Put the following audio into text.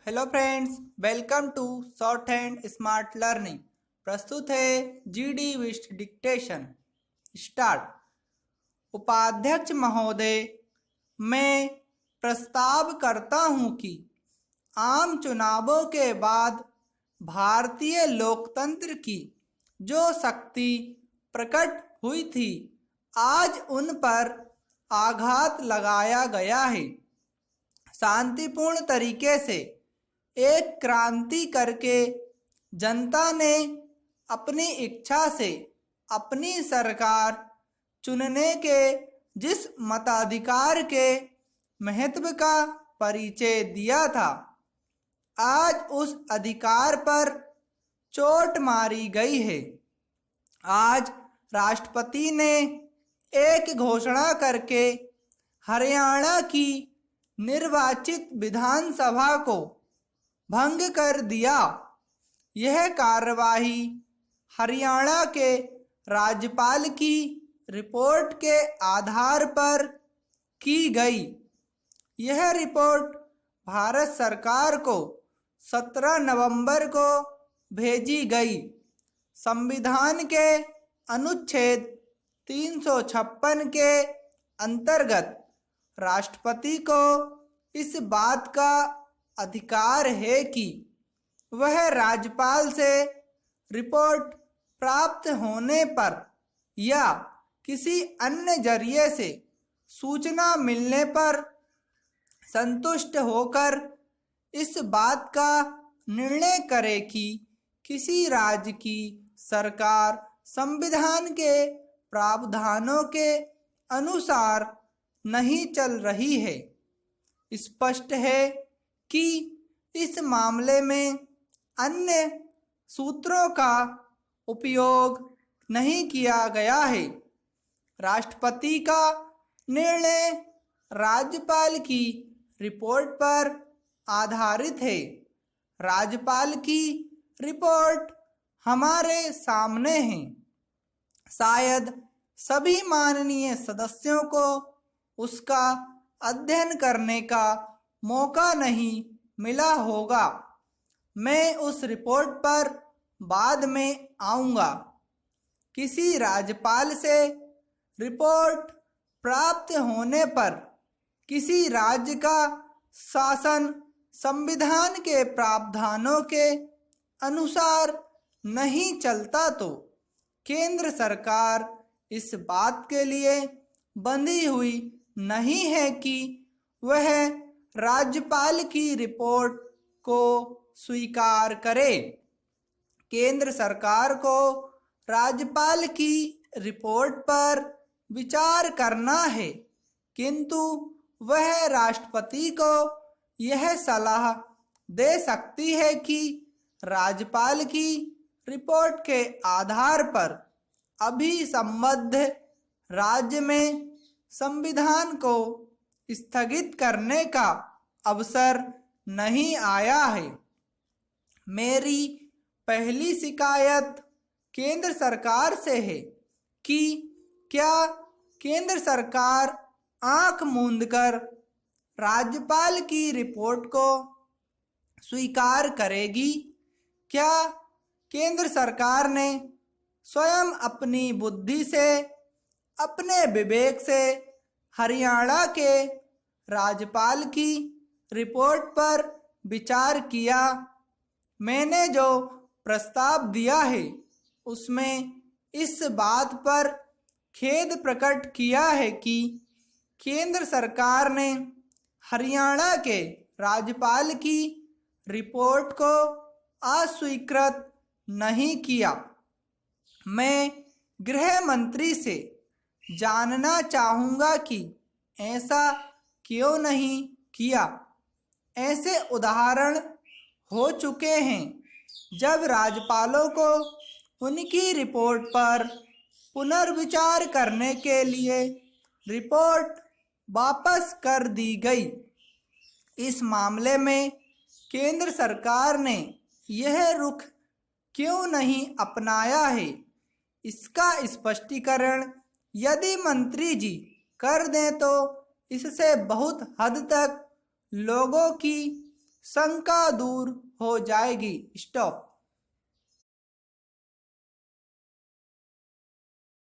Hello friends, welcome to short hand smart learning. प्रस्तुत है GD विस्ट dictation. Start. उपाध्यक्ष महोदय, मैं प्रस्ताव करता हूं कि आम चुनावों के बाद भारतीय लोकतंत्र की जो शक्ति प्रकट हुई थी, आज उन पर आघात लगाया गया है। शांतिपूर्ण तरीके से एक क्रांति करके जनता ने अपनी इच्छा से अपनी सरकार चुनने के जिस मताधिकार के महत्व का परिचय दिया था, आज उस अधिकार पर चोट मारी गई है। आज राष्ट्रपति ने एक घोषणा करके हरियाणा की निर्वाचित विधानसभा को भंग कर दिया। यह कार्यवाही हरियाणा के राज्यपाल की रिपोर्ट के आधार पर की गई। यह रिपोर्ट भारत सरकार को 17 नवंबर को भेजी गई। संविधान के अनुच्छेद 356 के अंतर्गत राष्ट्रपति को इस बात का अधिकार है कि वह राज्यपाल से रिपोर्ट प्राप्त होने पर या किसी अन्य जरिए से सूचना मिलने पर संतुष्ट होकर इस बात का निर्णय करे कि किसी राज्य की सरकार संविधान के प्रावधानों के अनुसार नहीं चल रही है। स्पष्ट है कि इस मामले में अन्य सूत्रों का उपयोग नहीं किया गया है। राष्ट्रपति का निर्णय राज्यपाल की रिपोर्ट पर आधारित है। राज्यपाल की रिपोर्ट हमारे सामने है। शायद सभी माननीय सदस्यों को उसका अध्ययन करने का मौका नहीं मिला होगा। मैं उस रिपोर्ट पर बाद में आऊँगा। किसी राज्यपाल से रिपोर्ट प्राप्त होने पर किसी राज्य का शासन संविधान के प्रावधानों के अनुसार नहीं चलता तो केंद्र सरकार इस बात के लिए बंधी हुई नहीं है कि वह राज्यपाल की रिपोर्ट को स्वीकार करे। केंद्र सरकार को राज्यपाल की रिपोर्ट पर विचार करना है, किंतु वह राष्ट्रपति को यह सलाह दे सकती है कि राज्यपाल की रिपोर्ट के आधार पर अभी संबद्ध राज्य में संविधान को स्थगित करने का अवसर नहीं आया है। मेरी पहली शिकायत केंद्र सरकार से है कि क्या केंद्र सरकार आंख मूंदकर राज्यपाल की रिपोर्ट को स्वीकार करेगी? क्या केंद्र सरकार ने स्वयं अपनी बुद्धि से, अपने विवेक से हरियाणा के राज्यपाल की रिपोर्ट पर विचार किया? मैंने जो प्रस्ताव दिया है उसमें इस बात पर खेद प्रकट किया है कि केंद्र सरकार ने हरियाणा के राज्यपाल की रिपोर्ट को अस्वीकृत नहीं किया। मैं गृह मंत्री से जानना चाहूँगा कि ऐसा क्यों नहीं किया। ऐसे उदाहरण हो चुके हैं जब राज्यपालों को उनकी रिपोर्ट पर पुनर्विचार करने के लिए रिपोर्ट वापस कर दी गई। इस मामले में केंद्र सरकार ने यह रुख क्यों नहीं अपनाया है, इसका स्पष्टीकरण यदि मंत्री जी कर दें तो इससे बहुत हद तक लोगों की शंका दूर हो जाएगी। स्टॉप।